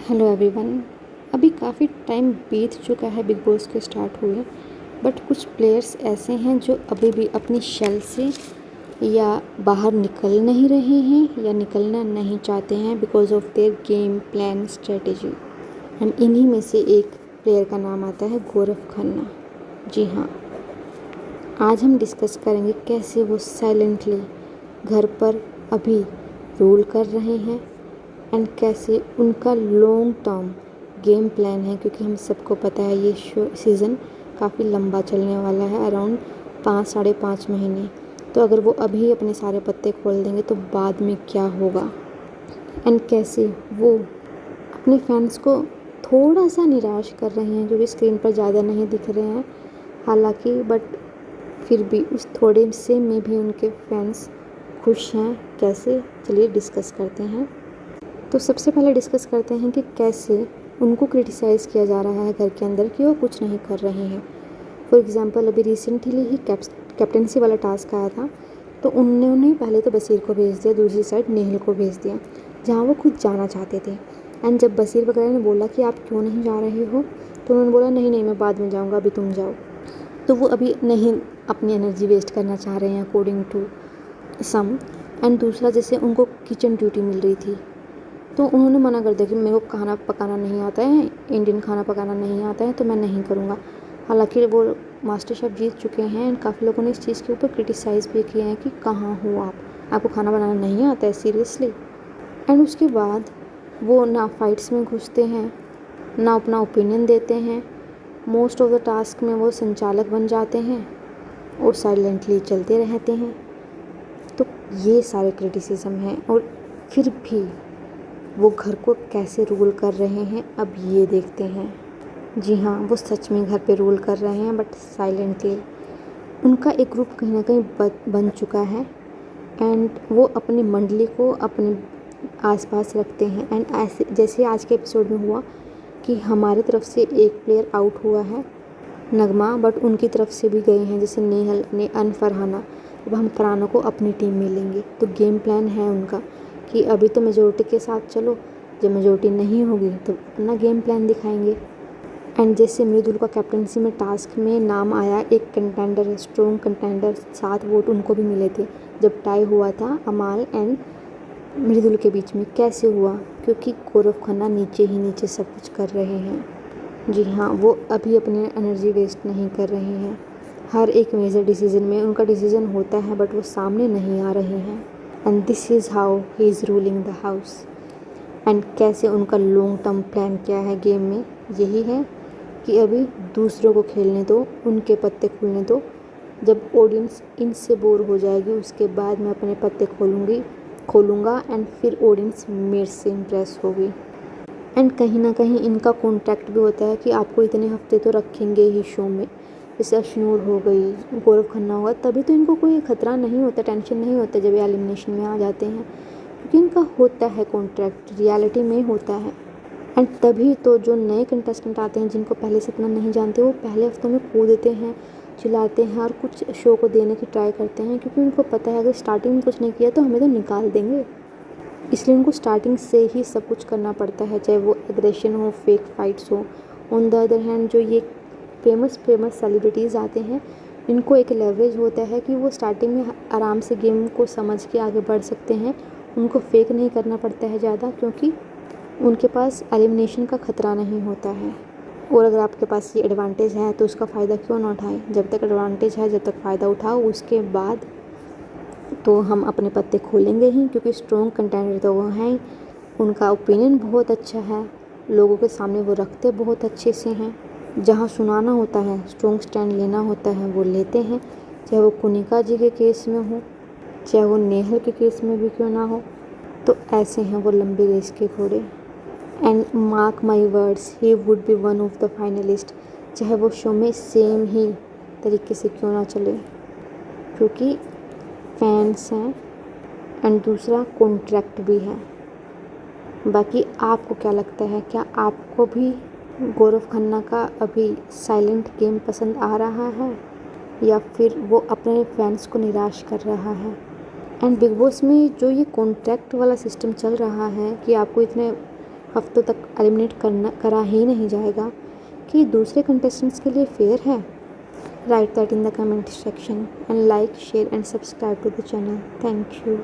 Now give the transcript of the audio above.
Hello everyone. अभी काफ़ी time बीत चुका है बिग बॉस के स्टार्ट हुए, बट कुछ प्लेयर्स ऐसे हैं जो अभी भी अपनी शेल से या बाहर निकल नहीं रहे हैं या निकलना नहीं चाहते हैं because of their game plan strategy. And इन्हीं में से एक प्लेयर का नाम आता है गौरव खन्ना। जी हाँ, आज हम डिस्कस करेंगे कैसे वो साइलेंटली घर पर अभी रूल कर रहे हैं एंड कैसे उनका लॉन्ग टर्म गेम प्लान है, क्योंकि हम सबको पता है ये शो सीज़न काफ़ी लंबा चलने वाला है, अराउंड 5 साढ़े 5 महीने। तो अगर वो अभी अपने सारे पत्ते खोल देंगे तो बाद में क्या होगा एंड कैसे वो अपने फैंस को थोड़ा सा निराश कर रहे हैं, जो कि स्क्रीन पर ज़्यादा नहीं दिख रहे हैं हालांकि, बट फिर भी उस थोड़े से में भी उनके फैंस खुश हैं। कैसे, चलिए डिस्कस करते हैं। तो सबसे पहले डिस्कस करते हैं कि कैसे उनको क्रिटिसाइज़ किया जा रहा है घर के अंदर कि वो कुछ नहीं कर रहे हैं। फॉर एग्ज़ाम्पल अभी रिसेंटली ही कैप्टनसी वाला टास्क आया था, तो उन्होंने पहले तो बसीर को भेज दिया, दूसरी साइड नेहल को भेज दिया जहाँ वो खुद जाना चाहते थे। एंड जब बसीर वगैरह ने बोला कि आप क्यों नहीं जा रहे हो, तो उन्होंने बोला नहीं नहीं मैं बाद में जाऊँगा, अभी तुम जाओ। तो वो अभी नहीं अपनी एनर्जी वेस्ट करना चाह रहे हैं अकॉर्डिंग टू सम। एंड दूसरा, जैसे उनको किचन ड्यूटी मिल रही थी तो उन्होंने मना कर दिया कि मेरे को खाना पकाना नहीं आता है, इंडियन खाना पकाना नहीं आता है, तो मैं नहीं करूँगा। हालांकि वो मास्टर शेफ़ जीत चुके हैं एंड काफ़ी लोगों ने इस चीज़ के ऊपर क्रिटिसाइज़ भी किए हैं कि कहाँ हो आपको खाना बनाना नहीं आता है सीरियसली। एंड उसके बाद वो ना फाइट्स में घुसते हैं ना अपना ओपिनियन देते हैं, मोस्ट ऑफ द टास्क में वो संचालक बन जाते हैं और साइलेंटली चलते रहते हैं। तो ये सारे क्रिटिसिज्म हैं और फिर भी वो घर को कैसे रूल कर रहे हैं अब ये देखते हैं। जी हाँ, वो सच में घर पे रूल कर रहे हैं बट साइलेंटली। उनका एक ग्रुप कहीं ना कहीं बन चुका है एंड वो अपनी मंडली को अपने आसपास रखते हैं। एंड ऐसे जैसे आज के एपिसोड में हुआ कि हमारी तरफ से एक प्लेयर आउट हुआ है नगमा, बट उनकी तरफ से भी गए हैं जैसे नेहल ने फरहाना। अब हम फरहाना को अपनी टीम में लेंगे, तो गेम प्लान है उनका कि अभी तो मेजोरिटी के साथ चलो, जब मेजोरिटी नहीं होगी तो अपना गेम प्लान दिखाएंगे। एंड जैसे मृदुल का कैप्टनसी में टास्क में नाम आया, एक कंटेंडर स्ट्रॉन्ग कंटेंडर 7 वोट उनको भी मिले थे जब टाई हुआ था अमाल एंड मृदुल के बीच में। कैसे हुआ? क्योंकि गौरव खन्ना नीचे ही नीचे सब कुछ कर रहे हैं। जी हाँ, वो अभी अपनी एनर्जी वेस्ट नहीं कर रहे हैं। हर एक मेजर डिसीज़न में उनका डिसीज़न होता है बट वो सामने नहीं आ रहे हैं। And this is how he is ruling the house. And कैसे उनका लॉन्ग टर्म प्लान क्या है गेम में, यही है कि अभी दूसरों को खेलने दो, उनके पत्ते खुलने दो। जब ऑडियंस इनसे बोर हो जाएगी उसके बाद मैं अपने पत्ते खोलूँगा एंड फिर ऑडियंस मेरे से इम्प्रेस होगी। एंड कहीं ना कहीं इनका कॉन्ट्रैक्ट भी होता है कि आपको इतने हफ्ते तो रखेंगे ही शो में। जैसे अश्नूर हो गई, गौरव खन्ना होगा, तभी तो इनको कोई खतरा नहीं होता, टेंशन नहीं होता जब ये एलिमिनेशन में आ जाते हैं, क्योंकि इनका होता है कॉन्ट्रैक्ट, रियलिटी में होता है। एंड तभी तो जो नए कंटेस्टेंट आते हैं जिनको पहले से इतना नहीं जानते, वो पहले हफ्तों में कूदते हैं, चिल्लाते हैं और कुछ शो को देने की ट्राई करते हैं, क्योंकि उनको पता है अगर स्टार्टिंग में कुछ नहीं किया तो हमें तो निकाल देंगे। इसलिए उनको स्टार्टिंग से ही सब कुछ करना पड़ता है, चाहे वो एग्रेशन हो, फेक फाइट्स हो। ऑन द अदर हैंड जो ये फेमस सेलिब्रिटीज़ आते हैं, इनको एक लेवरेज होता है कि वो स्टार्टिंग में आराम से गेम को समझ के आगे बढ़ सकते हैं। उनको फेक नहीं करना पड़ता है ज़्यादा, क्योंकि उनके पास एलिमिनेशन का खतरा नहीं होता है। और अगर आपके पास ये एडवांटेज है तो उसका फ़ायदा क्यों ना उठाएं। जब तक एडवांटेज है, जब तक फ़ायदा उठाओ, उसके बाद तो हम अपने पत्ते खोलेंगे ही, क्योंकि स्ट्रॉन्ग कंटेंडर तो वो हैं, उनका ओपिनियन बहुत अच्छा है, लोगों के सामने वो रखते बहुत अच्छे से हैं। जहाँ सुनाना होता है, स्ट्रॉन्ग स्टैंड लेना होता है, वो लेते हैं, चाहे वो कुनिका जी के केस में हो, चाहे वो नेहल के केस में भी क्यों ना हो। तो ऐसे हैं वो लंबी रेस के घोड़े। And mark my words, he would be one of the finalist, चाहे वो शो में सेम ही तरीके से क्यों ना चले, क्योंकि फैंस हैं एंड दूसरा कॉन्ट्रैक्ट भी है। बाकी आपको क्या लगता है, क्या आपको भी गौरव खन्ना का अभी साइलेंट गेम पसंद आ रहा है या फिर वो अपने फैंस को निराश कर रहा है? एंड बिग बॉस में जो ये कॉन्ट्रैक्ट वाला सिस्टम चल रहा है कि आपको इतने हफ्तों तक एलिमिनेट करा ही नहीं जाएगा, कि दूसरे कंटेस्टेंट्स के लिए फेयर है? Write that in the comment section and like, share and subscribe to the channel. Thank you.